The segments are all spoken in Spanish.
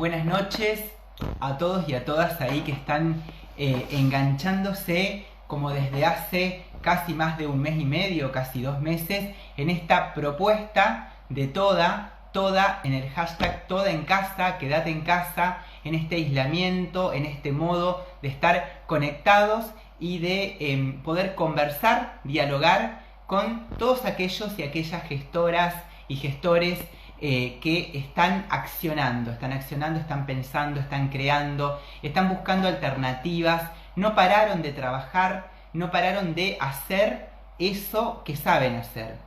Buenas noches a todos y a todas ahí que están enganchándose como desde hace casi más de un mes y medio, casi 2 meses, en esta propuesta de toda en el hashtag toda en casa, quédate en casa, en este aislamiento, en este modo de estar conectados y de poder conversar, dialogar con todos aquellos y aquellas gestoras y gestores que están pensando, están creando, están buscando alternativas, no pararon de trabajar, no pararon de hacer eso que saben hacer.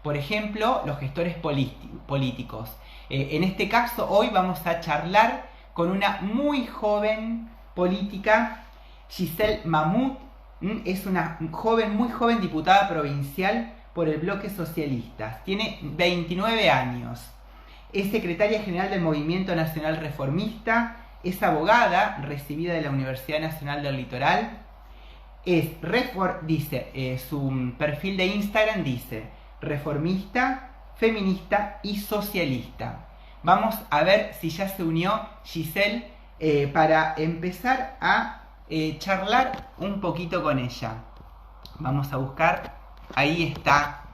Por ejemplo, los gestores políticos. En este caso, hoy vamos a charlar con una muy joven política, Giselle Mahmoud. Es una joven, muy joven diputada provincial por el bloque socialista. Tiene 29 años. Es secretaria general del Movimiento Nacional Reformista, es abogada recibida de la Universidad Nacional del Litoral, su perfil de Instagram dice reformista, feminista y socialista. Vamos a ver si ya se unió Giselle para empezar a charlar un poquito con ella. Vamos a buscar, ahí está,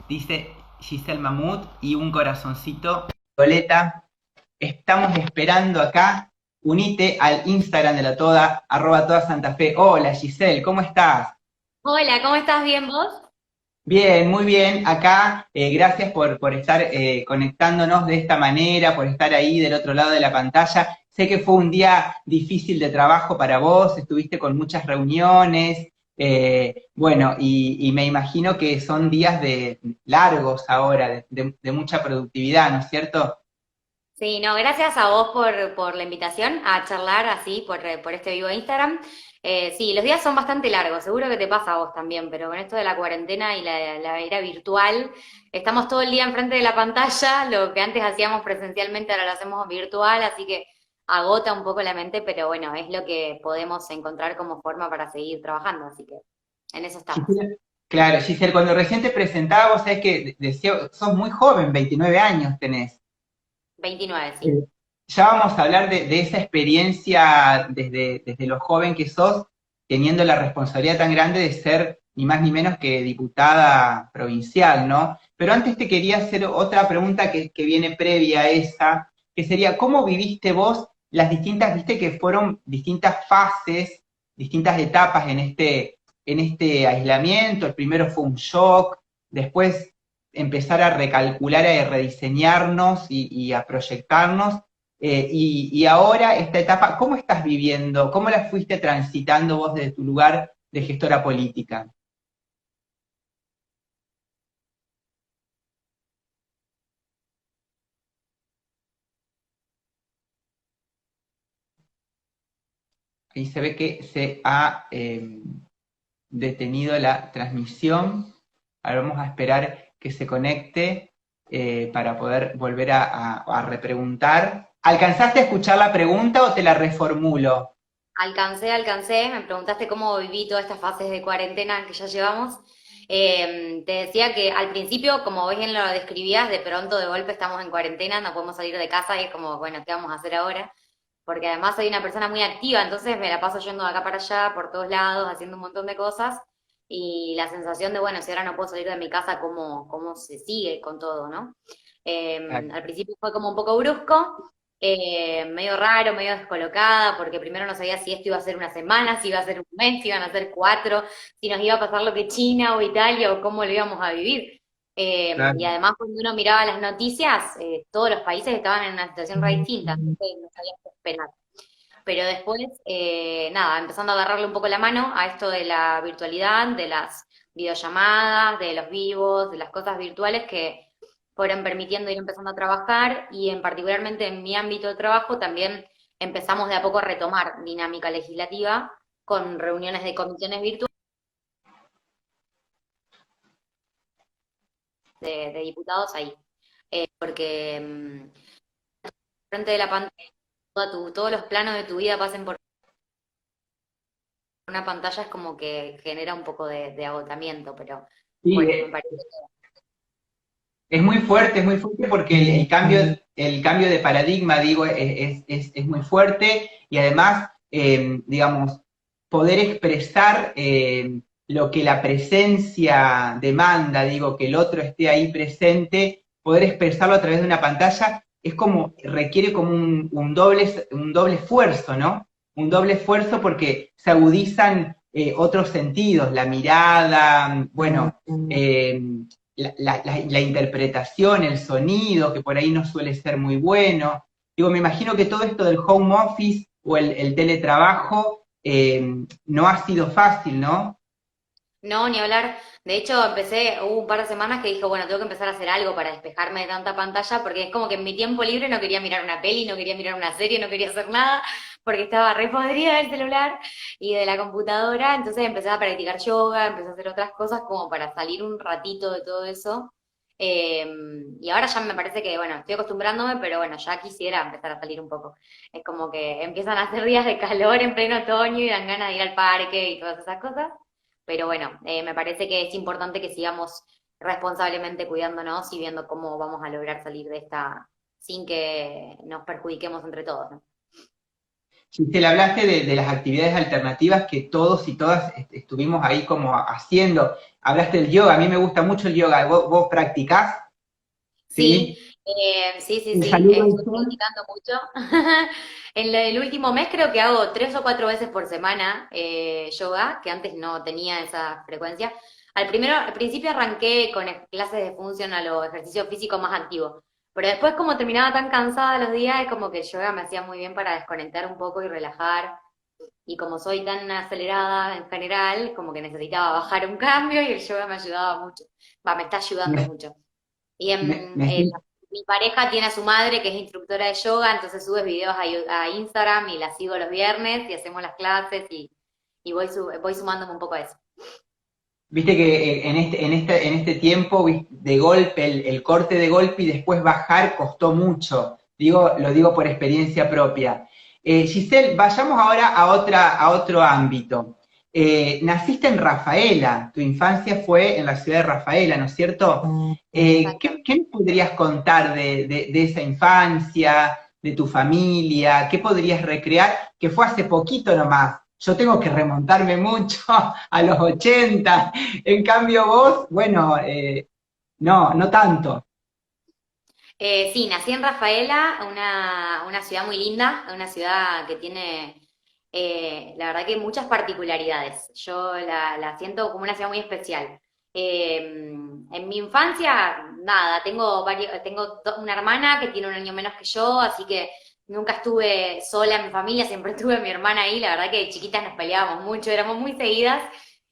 dice Giselle Mahmoud y un corazoncito. Violeta, estamos esperando acá. Unite al Instagram de la toda, @toda Santa Fe. Hola Giselle, ¿cómo estás? Hola, ¿cómo estás? ¿Bien vos? Bien, muy bien. Acá, gracias por estar conectándonos de esta manera, por estar ahí del otro lado de la pantalla. Sé que fue un día difícil de trabajo para vos, estuviste con muchas reuniones, bueno, y me imagino que son días largos ahora, de mucha productividad, ¿no es cierto? Sí, no, gracias a vos por la invitación a charlar así por este vivo de Instagram. Sí, los días son bastante largos, seguro que te pasa a vos también, pero con esto de la cuarentena y la era virtual, estamos todo el día enfrente de la pantalla, lo que antes hacíamos presencialmente ahora lo hacemos virtual, así que agota un poco la mente, pero bueno, es lo que podemos encontrar como forma para seguir trabajando, así que en eso estamos. Giselle, claro, Giselle, cuando recién te presentaba, vos sabés que decía, sos muy joven, 29 años tenés. 29, sí. Eh, Ya vamos a hablar de esa experiencia desde lo joven que sos, teniendo la responsabilidad tan grande de ser ni más ni menos que diputada provincial, ¿no? Pero antes te quería hacer otra pregunta que viene previa a esa, que sería, ¿cómo viviste vos las distintas, viste que fueron distintas fases, distintas etapas en este aislamiento? El primero fue un shock, después empezar a recalcular, a rediseñarnos y a proyectarnos. Y ahora esta etapa, ¿cómo estás viviendo? ¿Cómo la fuiste transitando vos desde tu lugar de gestora política? Ahí se ve que se ha detenido la transmisión. Ahora vamos a esperar que se conecte para poder volver a repreguntar. ¿Alcanzaste a escuchar la pregunta o te la reformulo? Alcancé, me preguntaste cómo viví todas estas fases de cuarentena que ya llevamos. Te decía que al principio, como bien lo describías, de pronto de golpe estamos en cuarentena, no podemos salir de casa y es como, bueno, ¿qué vamos a hacer ahora? Porque además soy una persona muy activa, entonces me la paso yendo de acá para allá, por todos lados, haciendo un montón de cosas y la sensación de, bueno, si ahora no puedo salir de mi casa, ¿cómo se sigue con todo, ¿no? Al principio fue como un poco brusco, medio raro, medio descolocada, porque primero no sabía si esto iba a ser una semana, si iba a ser un mes, si iban a ser 4, si nos iba a pasar lo que China o Italia o cómo lo íbamos a vivir. Y Claro. además cuando uno miraba las noticias, todos los países estaban en una situación re distinta, entonces no sabías qué esperar. Pero después, nada, empezando a agarrarle un poco la mano a esto de la virtualidad, de las videollamadas, de los vivos, de las cosas virtuales que fueron permitiendo ir empezando a trabajar y en particularmente en mi ámbito de trabajo también empezamos de a poco a retomar dinámica legislativa con reuniones de comisiones virtuales de diputados ahí. Porque frente de la pantalla, todos los planos de tu vida pasen por una pantalla es como que genera un poco de agotamiento, pero Sí, bueno, me parece. es muy fuerte porque el cambio el cambio de paradigma, digo, es muy fuerte y además, digamos, poder expresar lo que la presencia demanda, digo, que el otro esté ahí presente, poder expresarlo a través de una pantalla, es como, requiere como un doble esfuerzo, ¿no? Un doble esfuerzo porque se agudizan otros sentidos, la mirada, bueno, la interpretación, el sonido, que por ahí no suele ser muy bueno. Digo, me imagino que todo esto del home office o el teletrabajo no ha sido fácil, ¿no? No, ni hablar. De hecho, hubo un par de semanas que dije, bueno, tengo que empezar a hacer algo para despejarme de tanta pantalla, porque es como que en mi tiempo libre no quería mirar una peli, no quería mirar una serie, no quería hacer nada, porque estaba re podrida del celular y de la computadora. Entonces empecé a practicar yoga, empecé a hacer otras cosas como para salir un ratito de todo eso. Eh, y ahora ya me parece que, bueno, estoy acostumbrándome, pero bueno, ya quisiera empezar a salir un poco. Es como que empiezan a hacer días de calor en pleno otoño y dan ganas de ir al parque y todas esas cosas. Pero bueno, me parece que es importante que sigamos responsablemente cuidándonos y viendo cómo vamos a lograr salir de esta sin que nos perjudiquemos entre todos, ¿no? Giselle, hablaste de las actividades alternativas que todos y todas estuvimos ahí como haciendo. Hablaste del yoga, a mí me gusta mucho el yoga. ¿Vos practicás? Sí, ¿Sí? sí, ¿El sí, saludo al estuve sol? practicando mucho. En el último mes creo que hago 3 o 4 veces por semana yoga, que antes no tenía esa frecuencia. Al principio arranqué con clases de funcional o ejercicio físico más activo, pero después como terminaba tan cansada los días, es como que el yoga me hacía muy bien para desconectar un poco y relajar. Y como soy tan acelerada en general, como que necesitaba bajar un cambio y el yoga me ayudaba mucho. Va, me está ayudando Me, mucho. Y me estoy mi pareja tiene a su madre que es instructora de yoga, entonces sube videos a Instagram y la sigo los viernes y hacemos las clases y voy sumándome un poco a eso. Viste que en este tiempo, de golpe, el corte de golpe y después bajar costó mucho. Lo digo por experiencia propia. Giselle, vayamos ahora a otro ámbito. Naciste en Rafaela, tu infancia fue en la ciudad de Rafaela, ¿no es cierto? Exactamente. ¿Qué me podrías contar de esa infancia, de tu familia? ¿Qué podrías recrear? Que fue hace poquito nomás. Yo tengo que remontarme mucho a los 80. En cambio vos, bueno, no tanto. Sí, nací en Rafaela, una ciudad muy linda, una ciudad que tiene, la verdad que muchas particularidades. Yo la siento como una ciudad muy especial. En mi infancia, nada, tengo una hermana que tiene un año menos que yo, así que nunca estuve sola en mi familia, siempre tuve mi hermana ahí. La verdad que de chiquitas nos peleábamos mucho, éramos muy seguidas.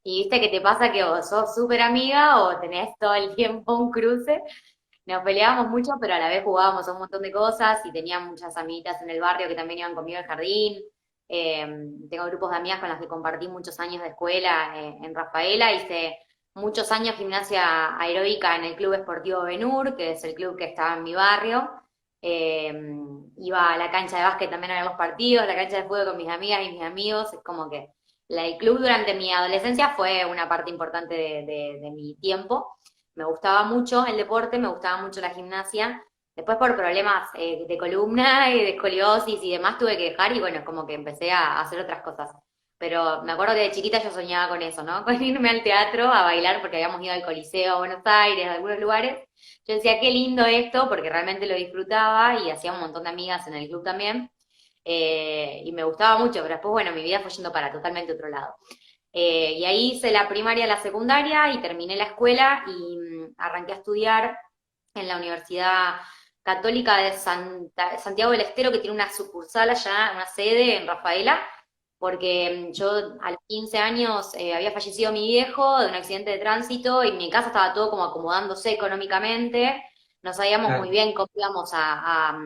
Y viste que te pasa que o sos súper amiga o tenés todo el tiempo un cruce. Nos peleábamos mucho, pero a la vez jugábamos a un montón de cosas y tenía muchas amiguitas en el barrio que también iban conmigo al jardín. Eh, Tengo grupos de amigas con las que compartí muchos años de escuela en Rafaela. Hice muchos años gimnasia aeróbica en el Club Esportivo Benur, que es el club que estaba en mi barrio. Eh, Iba a la cancha de básquet también a ver los partidos, a la cancha de fútbol con mis amigas y mis amigos. Es como que el club durante mi adolescencia fue una parte importante de mi tiempo. Me gustaba mucho el deporte, me gustaba mucho la gimnasia. Después por problemas de columna y de escoliosis y demás tuve que dejar y bueno, como que empecé a hacer otras cosas. Pero me acuerdo que de chiquita yo soñaba con eso, ¿no? Con irme al teatro a bailar porque habíamos ido al Coliseo a Buenos Aires, a algunos lugares. Yo decía, qué lindo esto, porque realmente lo disfrutaba y hacía un montón de amigas en el club también. Y me gustaba mucho, pero después, bueno, mi vida fue yendo para totalmente otro lado. Y ahí hice la primaria, la secundaria y terminé la escuela y arranqué a estudiar en la Universidad Católica de Santiago del Estero, que tiene una sucursal allá, una sede en Rafaela, porque yo a los 15 años había fallecido mi viejo de un accidente de tránsito y mi casa estaba todo como acomodándose económicamente. No sabíamos muy Claro. bien cómo íbamos a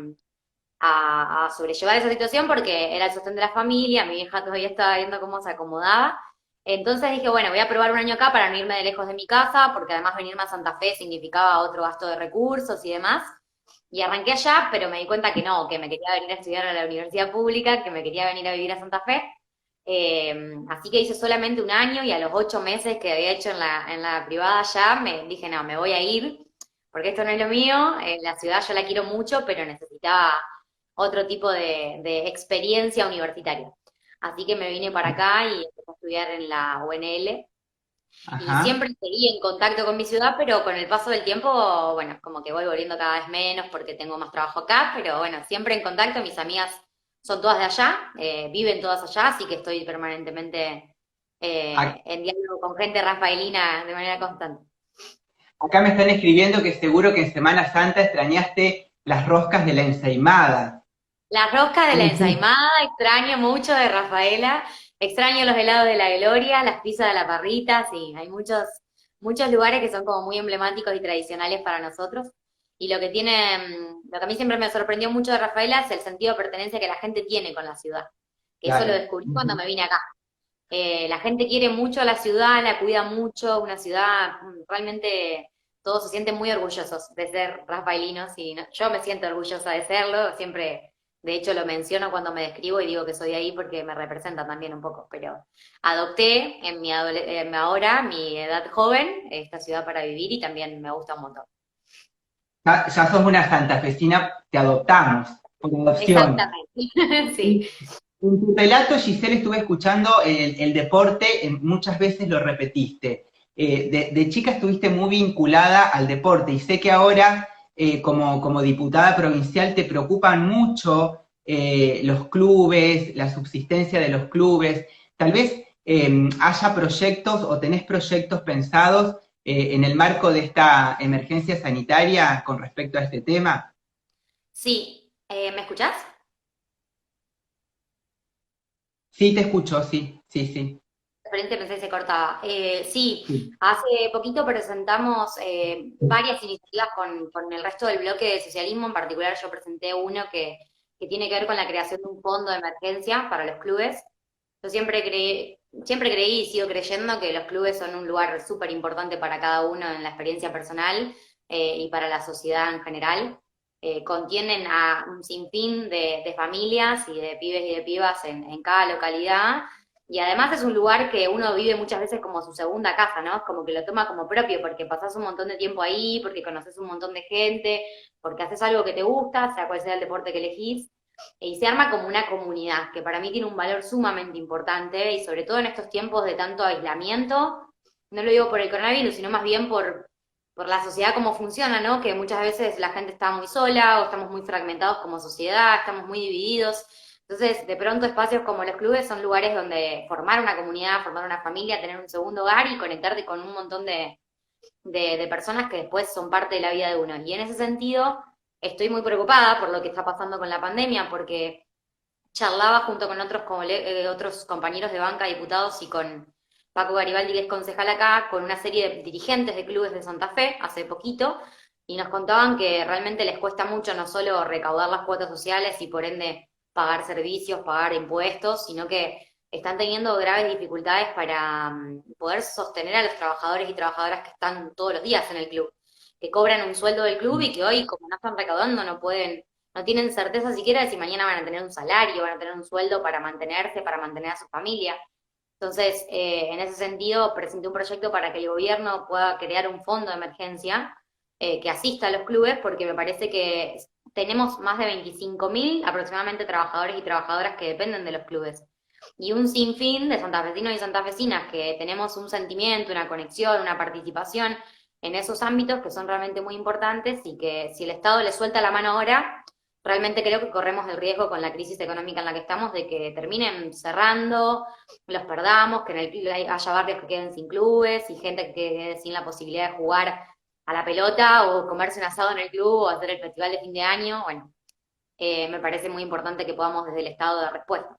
sobrellevar esa situación porque era el sostén de la familia, mi vieja todavía estaba viendo cómo se acomodaba. Entonces dije, bueno, voy a probar un año acá para no irme de lejos de mi casa, porque además venirme a Santa Fe significaba otro gasto de recursos y demás. Y arranqué allá, pero me di cuenta que no, que me quería venir a estudiar a la universidad pública, que me quería venir a vivir a Santa Fe. Así que hice solamente un año y a los 8 meses que había hecho en la privada ya, me dije, no, me voy a ir porque esto no es lo mío, la ciudad yo la quiero mucho, pero necesitaba otro tipo de experiencia universitaria. Así que me vine para acá y empecé a estudiar en la UNL. Y Ajá. siempre seguí en contacto con mi ciudad, pero con el paso del tiempo, bueno, como que voy volviendo cada vez menos porque tengo más trabajo acá, pero bueno, siempre en contacto. Mis amigas son todas de allá, viven todas allá, así que estoy permanentemente en diálogo con gente rafaelina de manera constante. Acá me están escribiendo que seguro que en Semana Santa extrañaste las roscas de la ensaimada. Las roscas de la ensaimada, extraño mucho de Rafaela, extraño los helados de la Gloria, las pizzas de la parrita, sí, hay muchos lugares que son como muy emblemáticos y tradicionales para nosotros. Y lo que tiene, lo que a mí siempre me sorprendió mucho de Rafaela es el sentido de pertenencia que la gente tiene con la ciudad, que eso lo Claro. descubrí cuando Ujú. me vine acá. La gente quiere mucho a la ciudad, la cuida mucho, una ciudad realmente todos se sienten muy orgullosos de ser rafaelinos y yo me siento orgullosa de serlo, siempre, de hecho lo menciono cuando me describo y digo que soy de ahí porque me representa también un poco, pero adopté en ahora, mi edad joven, esta ciudad para vivir y también me gusta un montón. Ya sos una santafesina, te adoptamos por adopción. Exactamente, sí. En tu relato, Giselle, estuve escuchando el deporte, muchas veces lo repetiste. De chica estuviste muy vinculada al deporte y sé que ahora, como diputada provincial, te preocupan mucho los clubes, la subsistencia de los clubes. Tal vez haya proyectos o tenés proyectos pensados en el marco de esta emergencia sanitaria con respecto a este tema. Sí, ¿me escuchás? Sí, te escucho, sí, sí, sí. Frente pensé que se cortaba. Sí, Sí. hace poquito presentamos varias iniciativas con el resto del bloque de socialismo. En particular, yo presenté uno que tiene que ver con la creación de un fondo de emergencia para los clubes. Yo siempre creí y sigo creyendo que los clubes son un lugar súper importante para cada uno en la experiencia personal y para la sociedad en general. Contienen a un sinfín de familias y de pibes y de pibas en cada localidad y además es un lugar que uno vive muchas veces como su segunda casa, ¿no? Es como que lo toma como propio porque pasás un montón de tiempo ahí, porque conoces un montón de gente, porque haces algo que te gusta, sea cual sea el deporte que elegís, y se arma como una comunidad, que para mí tiene un valor sumamente importante y sobre todo en estos tiempos de tanto aislamiento, no lo digo por el coronavirus, sino más bien por la sociedad como funciona, ¿no? Que muchas veces la gente está muy sola o estamos muy fragmentados como sociedad, estamos muy divididos. Entonces, de pronto espacios como los clubes son lugares donde formar una comunidad, formar una familia, tener un segundo hogar y conectarte con un montón de personas que después son parte de la vida de uno. Y en ese sentido, estoy muy preocupada por lo que está pasando con la pandemia, porque charlaba junto con otros compañeros de banca, diputados, y con Paco Garibaldi, que es concejal acá, con una serie de dirigentes de clubes de Santa Fe hace poquito, y nos contaban que realmente les cuesta mucho no solo recaudar las cuotas sociales y por ende pagar servicios, pagar impuestos, sino que están teniendo graves dificultades para poder sostener a los trabajadores y trabajadoras que están todos los días en el club, que cobran un sueldo del club y que hoy, como no están recaudando, no tienen certeza siquiera de si mañana van a tener un salario, van a tener un sueldo para mantenerse, para mantener a su familia. Entonces, en ese sentido, presenté un proyecto para que el gobierno pueda crear un fondo de emergencia que asista a los clubes, porque me parece que tenemos más de 25.000 aproximadamente trabajadores y trabajadoras que dependen de los clubes. Y un sinfín de santafesinos y santafesinas que tenemos un sentimiento, una conexión, una participación en esos ámbitos que son realmente muy importantes y que si el Estado le suelta la mano ahora, realmente creo que corremos el riesgo con la crisis económica en la que estamos de que terminen cerrando, los perdamos, que en el club haya barrios que queden sin clubes y gente que quede sin la posibilidad de jugar a la pelota o comerse un asado en el club o hacer el festival de fin de año. Bueno, me parece muy importante que podamos desde el Estado dar respuesta.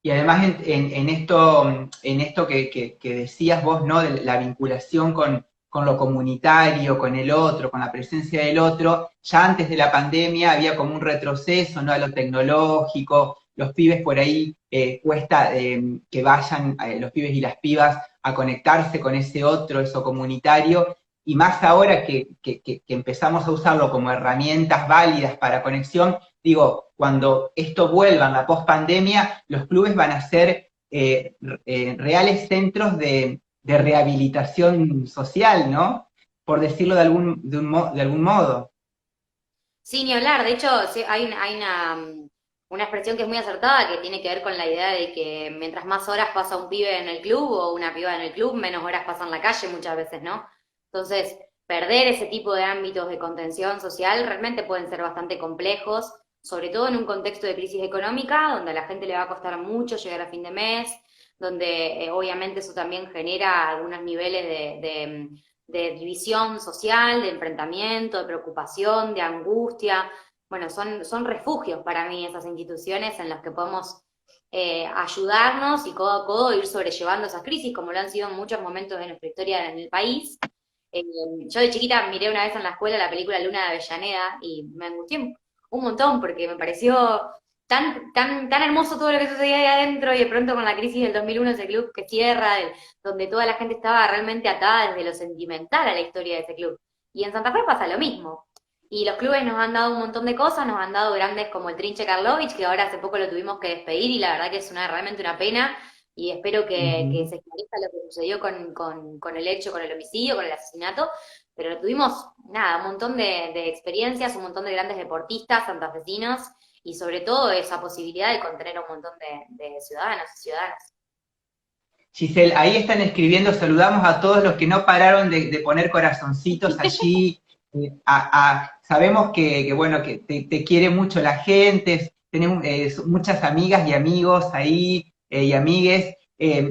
Y además en esto que decías vos, ¿no? De la vinculación con lo comunitario, con el otro, con la presencia del otro, ya antes de la pandemia había como un retroceso, ¿no? A lo tecnológico, los pibes por ahí cuesta que vayan, los pibes y las pibas, a conectarse con ese otro, eso comunitario, y más ahora que empezamos a usarlo como herramientas válidas para conexión, digo, cuando esto vuelva en la pospandemia, los clubes van a ser reales centros de rehabilitación social, ¿no? por decirlo de algún modo. Sí, ni hablar. De hecho, sí, hay una expresión que es muy acertada que tiene que ver con la idea de que mientras más horas pasa un pibe en el club o una piba en el club, menos horas pasa en la calle muchas veces, ¿no? Entonces, perder ese tipo de ámbitos de contención social realmente pueden ser bastante complejos, sobre todo en un contexto de crisis económica, donde a la gente le va a costar mucho llegar a fin de mes, donde obviamente eso también genera algunos niveles de división social, de enfrentamiento, de preocupación, de angustia. Bueno, son refugios para mí esas instituciones en las que podemos ayudarnos y codo a codo ir sobrellevando esas crisis, como lo han sido en muchos momentos de nuestra historia en el país. Eh, yo de chiquita miré una vez en la escuela la película Luna de Avellaneda y me angustié un montón porque me pareció tan hermoso todo lo que sucedía ahí adentro y de pronto con la crisis del 2001 ese club que cierra, donde toda la gente estaba realmente atada desde lo sentimental a la historia de ese club. Y en Santa Fe pasa lo mismo. Y los clubes nos han dado un montón de cosas, nos han dado grandes como el Trinche Karlovich, que ahora hace poco lo tuvimos que despedir y la verdad que es realmente una pena y espero que Ujú. se esclarezca lo que sucedió con el hecho, con el homicidio, con el asesinato, pero tuvimos, nada, un montón de experiencias, un montón de grandes deportistas santafesinos y sobre todo esa posibilidad de contener un montón de ciudadanos y ciudadanas. Giselle, ahí están escribiendo, saludamos a todos los que no pararon de poner corazoncitos allí. Sabemos bueno, que te quiere mucho la gente, tenemos muchas amigas y amigos ahí y amigues.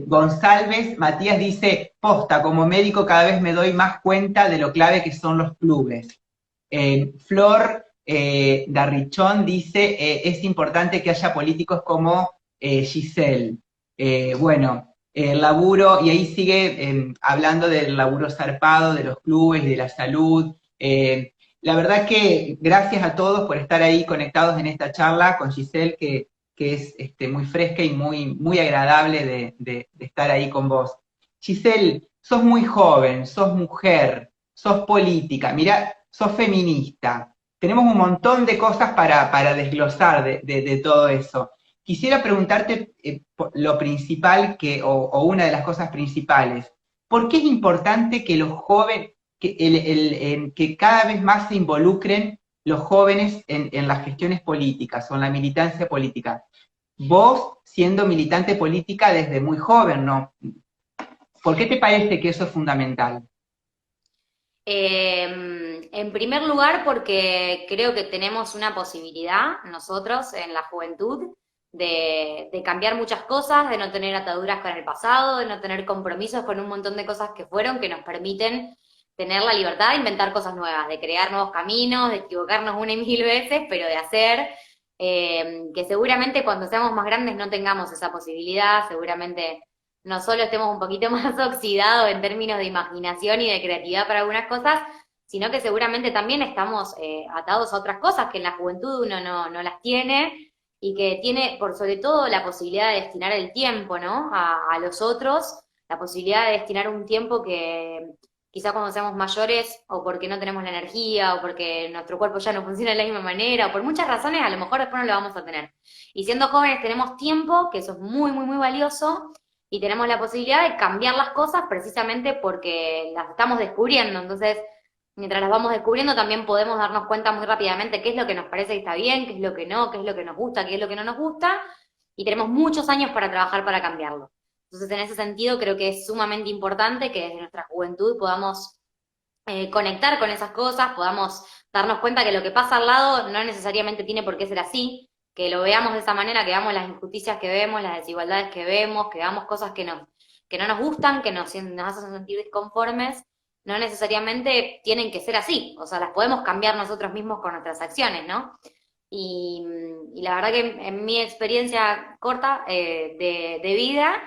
González, Matías dice, posta, como médico cada vez me doy más cuenta de lo clave que son los clubes. Flor Darrichón dice, es importante que haya políticos como Giselle. Bueno, el laburo, y ahí sigue hablando del laburo zarpado, de los clubes, de la salud. La verdad que gracias a todos por estar ahí conectados en esta charla con Giselle, que es muy fresca y muy agradable de estar ahí con vos. Giselle, sos muy joven, sos mujer, sos política, mirá, sos feminista. Tenemos un montón de cosas para desglosar de todo eso. Quisiera preguntarte lo principal o una de las cosas principales. ¿Por qué es importante que los jóvenes, que cada vez más se involucren los jóvenes en las gestiones políticas o en la militancia política? Vos, siendo militante política desde muy joven, ¿no? ¿Por qué te parece que eso es fundamental? En primer lugar, porque creo que tenemos una posibilidad nosotros en la juventud de cambiar muchas cosas, de no tener ataduras con el pasado, de no tener compromisos con un montón de cosas que fueron, que nos permiten tener la libertad de inventar cosas nuevas, de crear nuevos caminos, de equivocarnos una y mil veces, pero de hacer, que seguramente cuando seamos más grandes no tengamos esa posibilidad, seguramente no solo estemos un poquito más oxidados en términos de imaginación y de creatividad para algunas cosas, sino que seguramente también estamos atados a otras cosas que en la juventud uno no las tiene y que tiene, por sobre todo, la posibilidad de destinar el tiempo, ¿no? A los otros, la posibilidad de destinar un tiempo que quizá cuando seamos mayores, o porque no tenemos la energía, o porque nuestro cuerpo ya no funciona de la misma manera, o por muchas razones, a lo mejor después no lo vamos a tener. Y siendo jóvenes tenemos tiempo, que eso es muy valioso, y tenemos la posibilidad de cambiar las cosas precisamente porque las estamos descubriendo. Entonces, mientras las vamos descubriendo, también podemos darnos cuenta muy rápidamente qué es lo que nos parece que está bien, qué es lo que no, qué es lo que nos gusta, qué es lo que no nos gusta, y tenemos muchos años para trabajar para cambiarlo. Entonces, en ese sentido, creo que es sumamente importante que desde nuestra juventud podamos conectar con esas cosas, podamos darnos cuenta que lo que pasa al lado no necesariamente tiene por qué ser así, que lo veamos de esa manera, que veamos las injusticias que vemos, las desigualdades que vemos, que veamos cosas que no nos gustan, que nos hacen sentir disconformes, no necesariamente tienen que ser así, o sea, las podemos cambiar nosotros mismos con nuestras acciones, ¿no? Y, y la verdad que en mi experiencia corta de vida,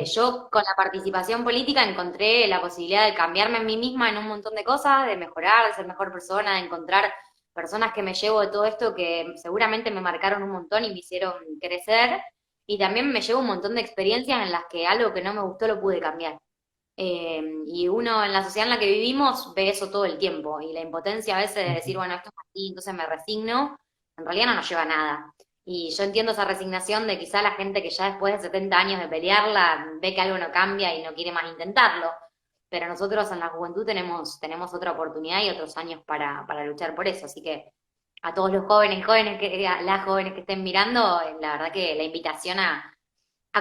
yo con la participación política encontré la posibilidad de cambiarme a mí misma en un montón de cosas, de mejorar, de ser mejor persona, de encontrar personas que me llevo de todo esto que seguramente me marcaron un montón y me hicieron crecer. Y también me llevo un montón de experiencias en las que algo que no me gustó lo pude cambiar. Y uno en la sociedad en la que vivimos ve eso todo el tiempo. Y la impotencia a veces de decir, bueno, esto es así, entonces me resigno, en realidad no nos lleva a nada. Y yo entiendo esa resignación de quizá la gente que ya después de 70 años de pelearla ve que algo no cambia y no quiere más intentarlo. pero nosotros en la juventud tenemos otra oportunidad y otros años para luchar por eso. Así que a todos los a las jóvenes que estén mirando, la verdad que la invitación a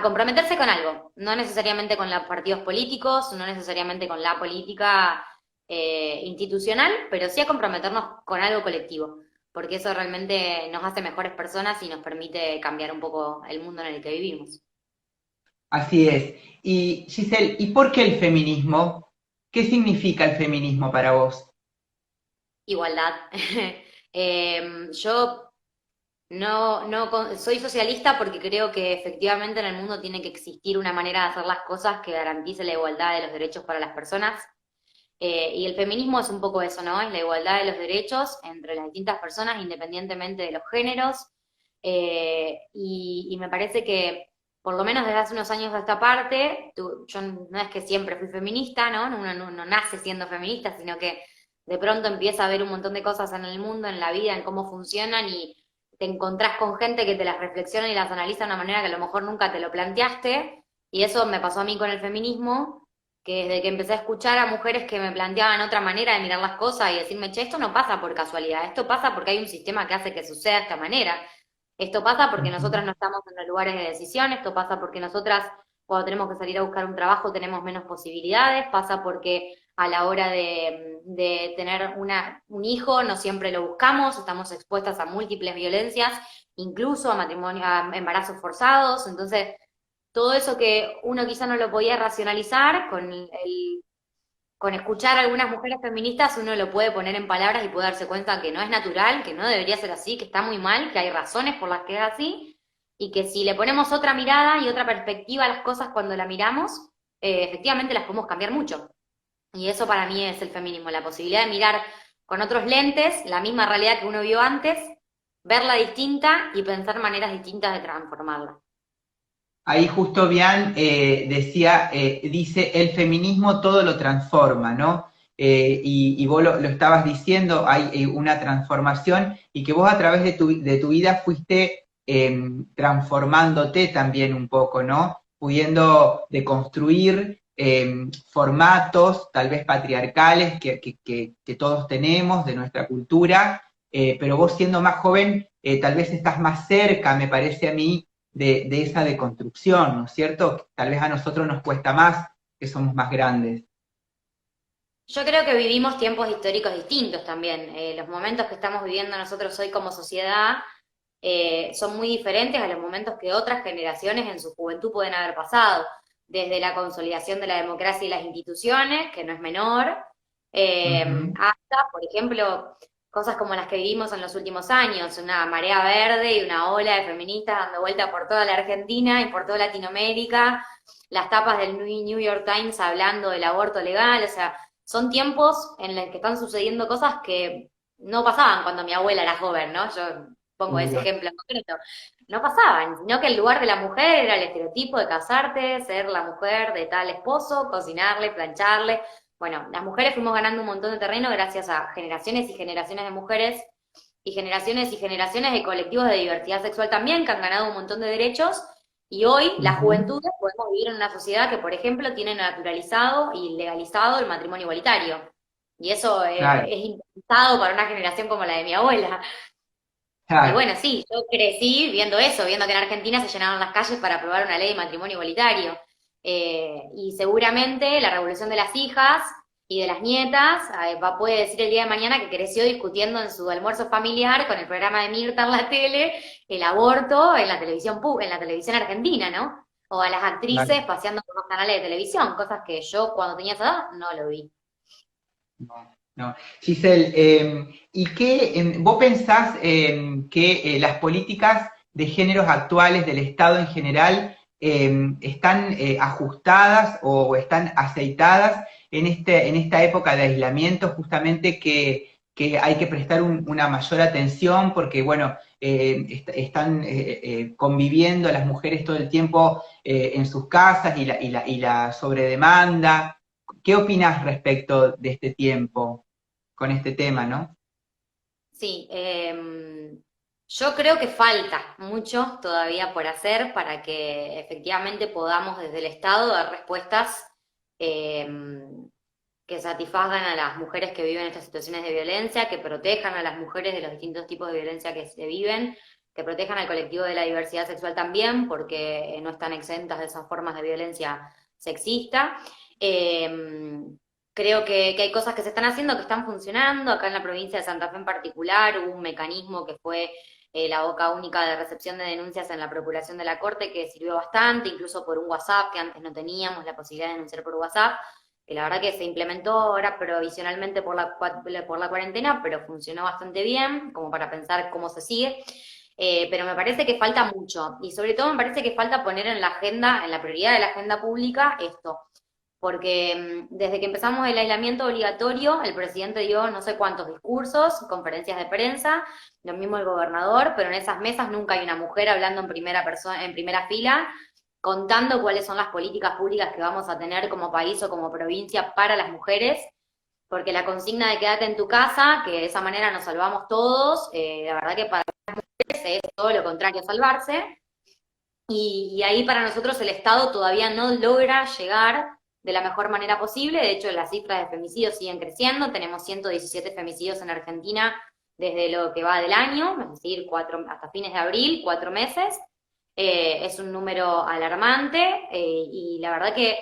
comprometerse con algo, no necesariamente con los partidos políticos, no necesariamente con la política institucional, pero sí a comprometernos con algo colectivo, porque eso realmente nos hace mejores personas y nos permite cambiar un poco el mundo en el que vivimos. Así es. Y Giselle, ¿y por qué el feminismo? ¿Qué significa el feminismo para vos? Igualdad. Yo soy socialista porque creo que efectivamente en el mundo tiene que existir una manera de hacer las cosas que garantice la igualdad de los derechos para las personas. Y el feminismo es un poco eso, ¿no? Es la igualdad de los derechos entre las distintas personas, independientemente de los géneros. Y me parece que, por lo menos desde hace unos años a esta parte, yo no es que siempre fui feminista, ¿no? Uno no nace siendo feminista, sino que de pronto empieza a ver un montón de cosas en el mundo, en la vida, en cómo funcionan y te encontrás con gente que te las reflexiona y las analiza de una manera que a lo mejor nunca te lo planteaste. Y eso me pasó a mí con el feminismo, que desde que empecé a escuchar a mujeres que me planteaban otra manera de mirar las cosas y decirme, che, esto no pasa por casualidad, esto pasa porque hay un sistema que hace que suceda de esta manera. Esto pasa porque nosotras Ujú. no estamos en los lugares de decisión, esto pasa porque nosotras cuando tenemos que salir a buscar un trabajo tenemos menos posibilidades, pasa porque a la hora de tener un hijo no siempre lo buscamos, estamos expuestas a múltiples violencias, incluso a matrimonio, a embarazos forzados, entonces todo eso que uno quizá no lo podía racionalizar, con escuchar a algunas mujeres feministas uno lo puede poner en palabras y puede darse cuenta que no es natural, que no debería ser así, que está muy mal, que hay razones por las que es así, y que si le ponemos otra mirada y otra perspectiva a las cosas cuando la miramos, efectivamente las podemos cambiar mucho. Y eso para mí es el feminismo, la posibilidad de mirar con otros lentes la misma realidad que uno vio antes, verla distinta y pensar maneras distintas de transformarla. Ahí justo Bian decía, dice, el feminismo todo lo transforma, ¿no? Y vos lo estabas diciendo, hay una transformación y que vos a través de tu vida fuiste transformándote también un poco, ¿no? Pudiendo deconstruir formatos tal vez patriarcales que todos tenemos de nuestra cultura, pero vos siendo más joven, tal vez estás más cerca, me parece a mí, de esa deconstrucción, ¿no es cierto? Tal vez a nosotros nos cuesta más, que somos más grandes. Yo creo que vivimos tiempos históricos distintos también. Los momentos que estamos viviendo nosotros hoy como sociedad son muy diferentes a los momentos que otras generaciones en su juventud pueden haber pasado. Desde la consolidación de la democracia y las instituciones, que no es menor, Ujú. hasta, por ejemplo, cosas como las que vivimos en los últimos años, una marea verde y una ola de feministas dando vuelta por toda la Argentina y por toda Latinoamérica, las tapas del New York Times hablando del aborto legal, o sea, son tiempos en los que están sucediendo cosas que no pasaban cuando mi abuela era joven, ¿no? Yo pongo ese Seguro. ejemplo en concreto. No pasaban, sino que el lugar de la mujer era el estereotipo de casarte, ser la mujer de tal esposo, cocinarle, plancharle. Bueno, las mujeres fuimos ganando un montón de terreno gracias a generaciones y generaciones de mujeres y generaciones de colectivos de diversidad sexual también que han ganado un montón de derechos y hoy, las Ujú. juventudes, podemos vivir en una sociedad que, por ejemplo, tiene naturalizado y legalizado el matrimonio igualitario. Y eso Claro, es impensado para una generación como la de mi abuela. Y claro. bueno, sí, yo crecí viendo eso, viendo que en Argentina se llenaban las calles para aprobar una ley de matrimonio igualitario. Y seguramente la revolución de las hijas y de las nietas puede decir el día de mañana que creció discutiendo en su almuerzo familiar con el programa de Mirta en la tele el aborto en la televisión, en la televisión argentina, ¿no? O a las Claro. actrices paseando por los canales de televisión, cosas que yo cuando tenía esa edad no lo vi. No, no. Giselle, ¿y qué vos pensás que las políticas de géneros actuales del Estado en general están ajustadas o están aceitadas en esta época de aislamiento, justamente que hay que prestar una mayor atención porque, bueno, están conviviendo las mujeres todo el tiempo en sus casas y la sobredemanda? ¿Qué opinas respecto de este tiempo con este tema, no? Sí, yo creo que falta mucho todavía por hacer para que efectivamente podamos desde el Estado dar respuestas que satisfagan a las mujeres que viven estas situaciones de violencia, que protejan a las mujeres de los distintos tipos de violencia que se viven, que protejan al colectivo de la diversidad sexual también, porque no están exentas de esas formas de violencia sexista. Creo que hay cosas que se están haciendo que están funcionando. Acá en la provincia de Santa Fe en particular hubo un mecanismo que fue la boca única de recepción de denuncias en la Procuración de la Corte, que sirvió bastante, incluso por un WhatsApp, que antes no teníamos la posibilidad de denunciar por WhatsApp, que la verdad que se implementó ahora provisionalmente por la cuarentena, pero funcionó bastante bien, como para pensar cómo se sigue. Pero me parece que falta mucho, y sobre todo me parece que falta poner en la agenda, en la prioridad de la agenda pública, esto, porque desde que empezamos el aislamiento obligatorio, el presidente dio no sé cuántos discursos, conferencias de prensa, lo mismo el gobernador, pero en esas mesas nunca hay una mujer hablando en primera persona, en primera fila, contando cuáles son las políticas públicas que vamos a tener como país o como provincia para las mujeres, porque la consigna de quédate en tu casa, que de esa manera nos salvamos todos, la verdad que para las mujeres es todo lo contrario, salvarse, y ahí para nosotros el Estado todavía no logra llegar de la mejor manera posible. De hecho, las cifras de femicidios siguen creciendo. Tenemos 117 femicidios en Argentina desde lo que va del año, es decir, hasta fines de abril, 4 meses. Es un número alarmante y la verdad que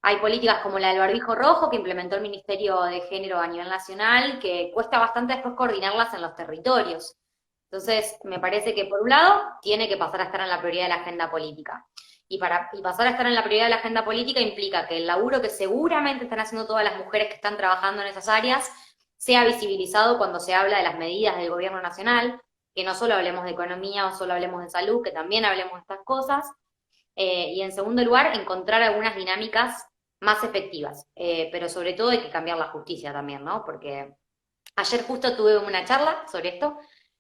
hay políticas como la del barbijo rojo que implementó el Ministerio de Género a nivel nacional, que cuesta bastante después coordinarlas en los territorios. Entonces, me parece que por un lado tiene que pasar a estar en la prioridad de la agenda política. Y pasar a estar en la prioridad de la agenda política implica que el laburo que seguramente están haciendo todas las mujeres que están trabajando en esas áreas sea visibilizado cuando se habla de las medidas del gobierno nacional, que no solo hablemos de economía o solo hablemos de salud, que también hablemos de estas cosas. Y en segundo lugar, encontrar algunas dinámicas más efectivas. Pero sobre todo hay que cambiar la justicia también, ¿no? Porque ayer justo tuve una charla sobre esto,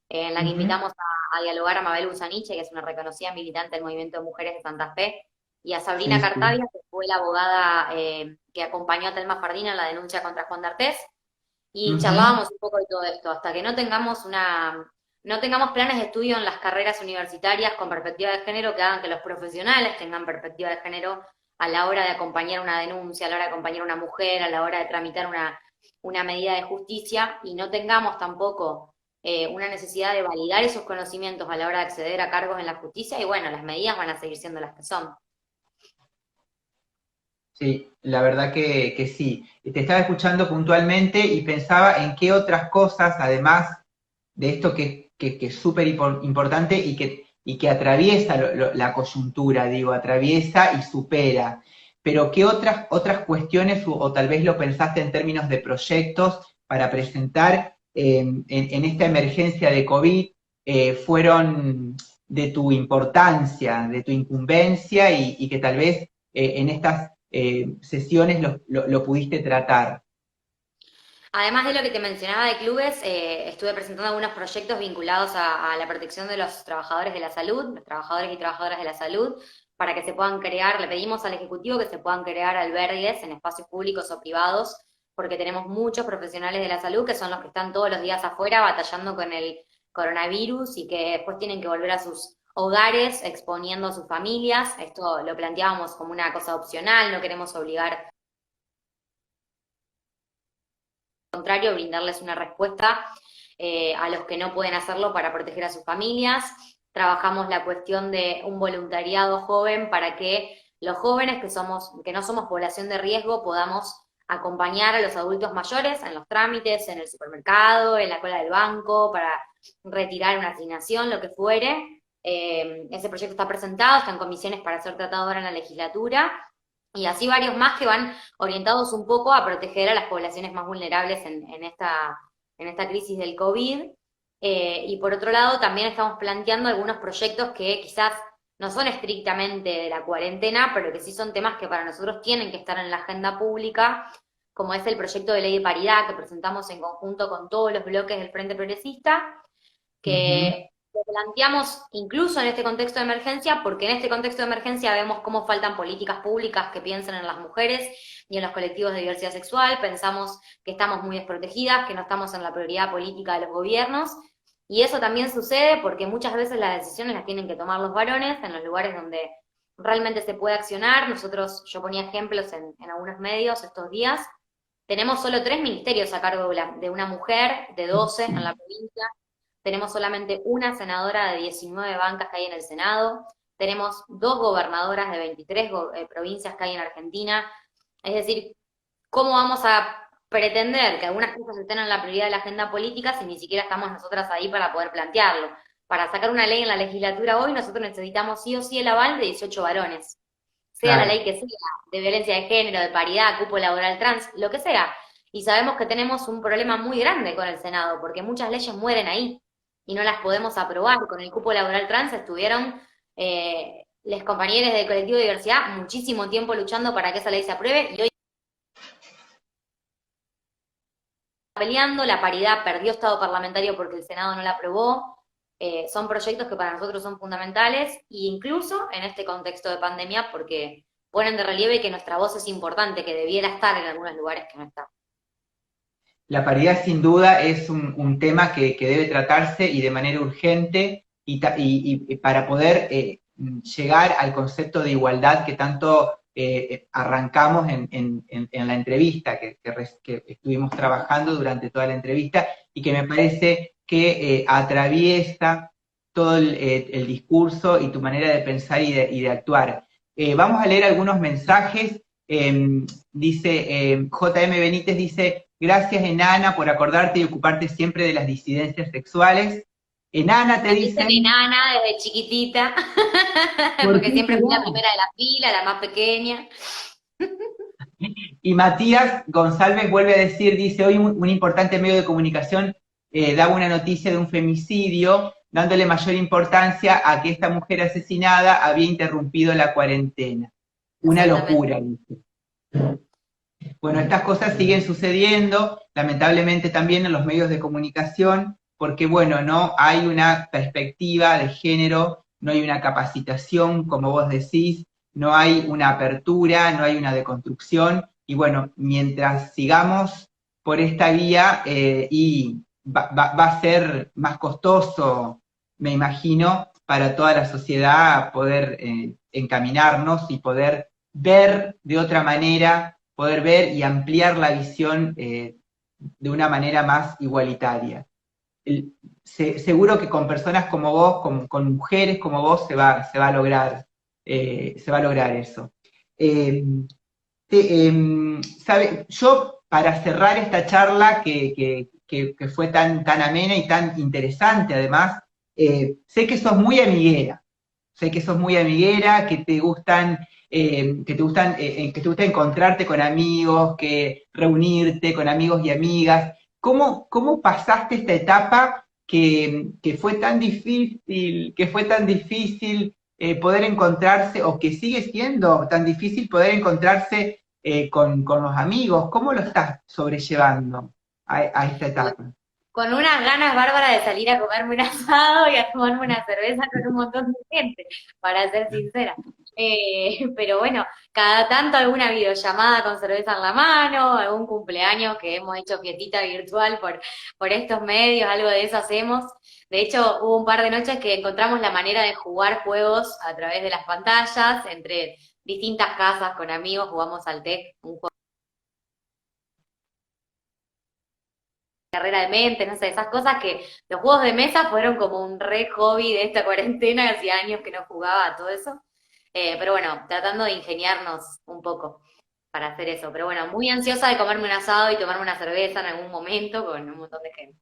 en la que Ujú. invitamos a dialogar a Mabel Busaniche, que es una reconocida militante del Movimiento de Mujeres de Santa Fe, y a Sí, Sabrina sí. Cartavia, que fue la abogada que acompañó a Telma Fardina en la denuncia contra Juan D'Artés, y Ujú. charlábamos un poco de todo esto, hasta que no tengamos planes de estudio en las carreras universitarias con perspectiva de género que hagan que los profesionales tengan perspectiva de género a la hora de acompañar una denuncia, a la hora de acompañar a una mujer, a la hora de tramitar una medida de justicia, y no tengamos tampoco una necesidad de validar esos conocimientos a la hora de acceder a cargos en la justicia, y bueno, las medidas van a seguir siendo las que son. Sí, la verdad que sí. Te estaba escuchando puntualmente y pensaba en qué otras cosas, además de esto que es súper importante y que atraviesa la coyuntura, digo, atraviesa y supera. Pero qué otras cuestiones, o tal vez lo pensaste en términos de proyectos para presentar en esta emergencia de COVID, fueron de tu importancia, de tu incumbencia y que tal vez en estas sesiones lo pudiste tratar. Además de lo que te mencionaba de clubes, estuve presentando algunos proyectos vinculados a la protección de los trabajadores de la salud, los trabajadores y trabajadoras de la salud, para que se puedan crear, le pedimos al Ejecutivo que se puedan crear albergues en espacios públicos o privados, porque tenemos muchos profesionales de la salud que son los que están todos los días afuera batallando con el coronavirus y que después tienen que volver a sus hogares exponiendo a sus familias. Esto lo planteábamos como una cosa opcional, no queremos obligar, contrario, brindarles una respuesta a los que no pueden hacerlo para proteger a sus familias. Trabajamos la cuestión de un voluntariado joven para que los jóvenes que no somos población de riesgo podamos acompañar a los adultos mayores en los trámites, en el supermercado, en la cola del banco, para retirar una asignación, lo que fuere. Ese proyecto está presentado, está en comisiones para ser tratado ahora en la legislatura, y así varios más que van orientados un poco a proteger a las poblaciones más vulnerables en esta crisis del COVID. Y por otro lado, también estamos planteando algunos proyectos que quizás no son estrictamente de la cuarentena, pero que sí son temas que para nosotros tienen que estar en la agenda pública, como es el proyecto de ley de paridad que presentamos en conjunto con todos los bloques del Frente Progresista, Ujú. que lo planteamos incluso en este contexto de emergencia, porque en este contexto de emergencia vemos cómo faltan políticas públicas que piensen en las mujeres y en los colectivos de diversidad sexual, pensamos que estamos muy desprotegidas, que no estamos en la prioridad política de los gobiernos, y eso también sucede porque muchas veces las decisiones las tienen que tomar los varones en los lugares donde realmente se puede accionar. Yo ponía ejemplos en algunos medios estos días, Tenemos solo 3 ministerios a cargo de una mujer, de 12 en la provincia. Tenemos solamente una senadora de 19 bancas que hay en el Senado. Tenemos 2 gobernadoras de 23 provincias que hay en Argentina. Es decir, ¿cómo vamos a pretender que algunas cosas estén en la prioridad de la agenda política si ni siquiera estamos nosotras ahí para poder plantearlo? Para sacar una ley en la legislatura hoy, nosotros necesitamos sí o sí el aval de 18 varones, sea la Claro. ley que sea, de violencia de género, de paridad, cupo laboral trans, lo que sea. Y sabemos que tenemos un problema muy grande con el Senado, porque muchas leyes mueren ahí y no las podemos aprobar. Con el cupo laboral trans estuvieron los compañeros del colectivo de diversidad muchísimo tiempo luchando para que esa ley se apruebe y hoy peleando, la paridad perdió estado parlamentario porque el Senado no la aprobó. Son proyectos que para nosotros son fundamentales, e incluso en este contexto de pandemia, porque ponen de relieve que nuestra voz es importante, que debiera estar en algunos lugares que no está. La paridad sin duda es un tema que debe tratarse y de manera urgente y para poder llegar al concepto de igualdad que tanto arrancamos en la entrevista, que estuvimos trabajando durante toda la entrevista y que me parece que atraviesa todo el discurso y tu manera de pensar y de actuar. Vamos a leer algunos mensajes. Dice JM Benítez, dice: gracias, Enana, por acordarte y ocuparte siempre de las disidencias sexuales. Enana, te Me dicen dicen. enana desde chiquitita, ¿Por porque qué siempre fui la será? primera de la fila, la más pequeña. Y Matías González vuelve a decir, dice: hoy un importante medio de comunicación daba una noticia de un femicidio, dándole mayor importancia a que esta mujer asesinada había interrumpido la cuarentena. Una Exactamente. locura, dice. Bueno, estas cosas siguen sucediendo, lamentablemente también en los medios de comunicación, porque bueno, no hay una perspectiva de género, no hay una capacitación, como vos decís, no hay una apertura, no hay una deconstrucción, y bueno, mientras sigamos por esta vía, y va a ser más costoso, me imagino, para toda la sociedad poder encaminarnos y poder ver de otra manera, poder ver y ampliar la visión de una manera más igualitaria. Seguro que con personas como vos, con mujeres como vos, se va a lograr eso. Eh, yo, para cerrar esta charla que fue tan amena y tan interesante además, sé que sos muy amiguera, que te gusta encontrarte con amigos, que reunirte con amigos y amigas. ¿Cómo pasaste esta etapa que fue tan difícil, poder encontrarse, o que sigue siendo tan difícil poder encontrarse con los amigos? ¿Cómo lo estás sobrellevando a esta etapa? Con unas ganas bárbaras de salir a comerme un asado y a tomarme una cerveza con un montón de gente, para ser sincera. Pero bueno, cada tanto alguna videollamada con cerveza en la mano, algún cumpleaños que hemos hecho fiestita virtual por estos medios, algo de eso hacemos. De hecho, hubo un par de noches que encontramos la manera de jugar juegos a través de las pantallas, entre distintas casas con amigos, jugamos al TEC, un carrera de mente, no sé, esas cosas que los juegos de mesa fueron como un re hobby de esta cuarentena, hacía años que no jugaba a todo eso. Pero bueno, tratando de ingeniarnos un poco para hacer eso. Pero bueno, muy ansiosa de comerme un asado y tomarme una cerveza en algún momento con un montón de gente.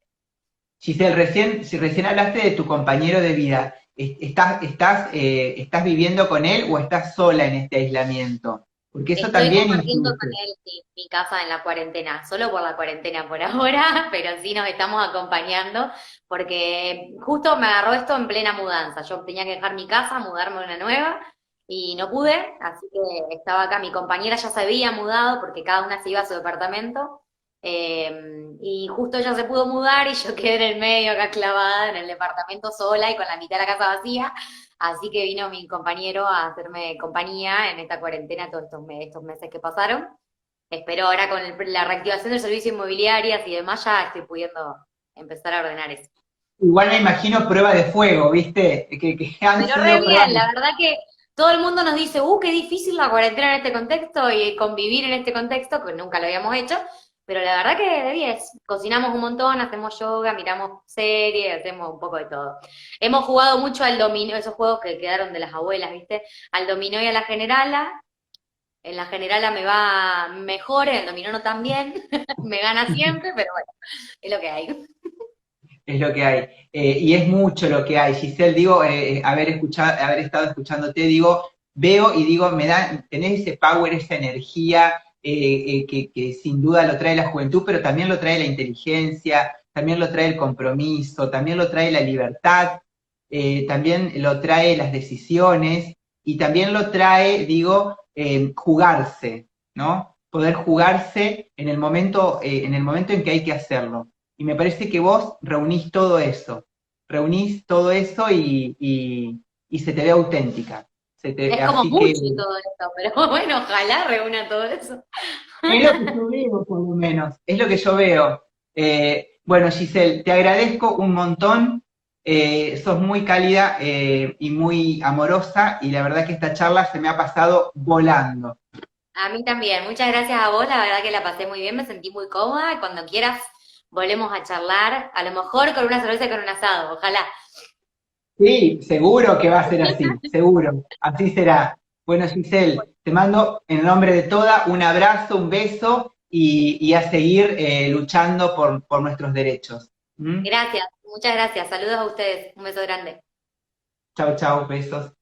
Giselle, si recién hablaste de tu compañero de vida, ¿estás viviendo con él o estás sola en este aislamiento? Porque eso Estoy también compartiendo con influye. él, sí, mi casa en la cuarentena, solo por la cuarentena por ahora, pero sí nos estamos acompañando, porque justo me agarró esto en plena mudanza. Yo tenía que dejar mi casa, mudarme a una nueva, y no pude, así que estaba acá. Mi compañera ya se había mudado, porque cada una se iba a su departamento, y justo ella se pudo mudar y yo quedé en el medio acá clavada en el departamento sola y con la mitad de la casa vacía. Así que vino mi compañero a hacerme compañía en esta cuarentena todos estos meses que pasaron. Espero ahora con la reactivación del servicio inmobiliario y demás ya estoy pudiendo empezar a ordenar eso. Igual me imagino prueba de fuego, ¿viste? Que han Pero re sido pruebas bien, la verdad que todo el mundo nos dice, qué difícil la cuarentena en este contexto y convivir en este contexto, que nunca lo habíamos hecho, Pero la verdad que de 10. Cocinamos un montón, hacemos yoga, miramos series, hacemos un poco de todo. Hemos jugado mucho al dominó, esos juegos que quedaron de las abuelas, ¿viste? Al dominó y a la generala. En la generala me va mejor, en el dominó no tan bien. Me gana siempre, pero bueno, es lo que hay. Es lo que hay. Y es mucho lo que hay. Giselle, digo, haber estado escuchándote, digo, veo y digo, tenés ese power, esa energía, que sin duda lo trae la juventud, pero también lo trae la inteligencia, también lo trae el compromiso, también lo trae la libertad, también lo trae las decisiones, y también lo trae, digo, jugarse, ¿no? Poder jugarse en el momento en que hay que hacerlo. Y me parece que vos reunís todo eso y se te ve auténtica. Es como Así que mucho todo esto, pero bueno, ojalá reúna todo eso. es lo que yo veo, por lo menos, es lo que yo veo. Bueno, Giselle, te agradezco un montón, sos muy cálida y muy amorosa, y la verdad que esta charla se me ha pasado volando. A mí también, muchas gracias a vos, la verdad que la pasé muy bien, me sentí muy cómoda y cuando quieras volvemos a charlar, a lo mejor con una cerveza y con un asado, ojalá. Sí, seguro que va a ser así, seguro, así será. Bueno, Giselle, te mando en nombre de toda un abrazo, un beso y a seguir luchando por nuestros derechos. ¿Mm? Gracias, muchas gracias, saludos a ustedes, un beso grande. Chau, chau, besos.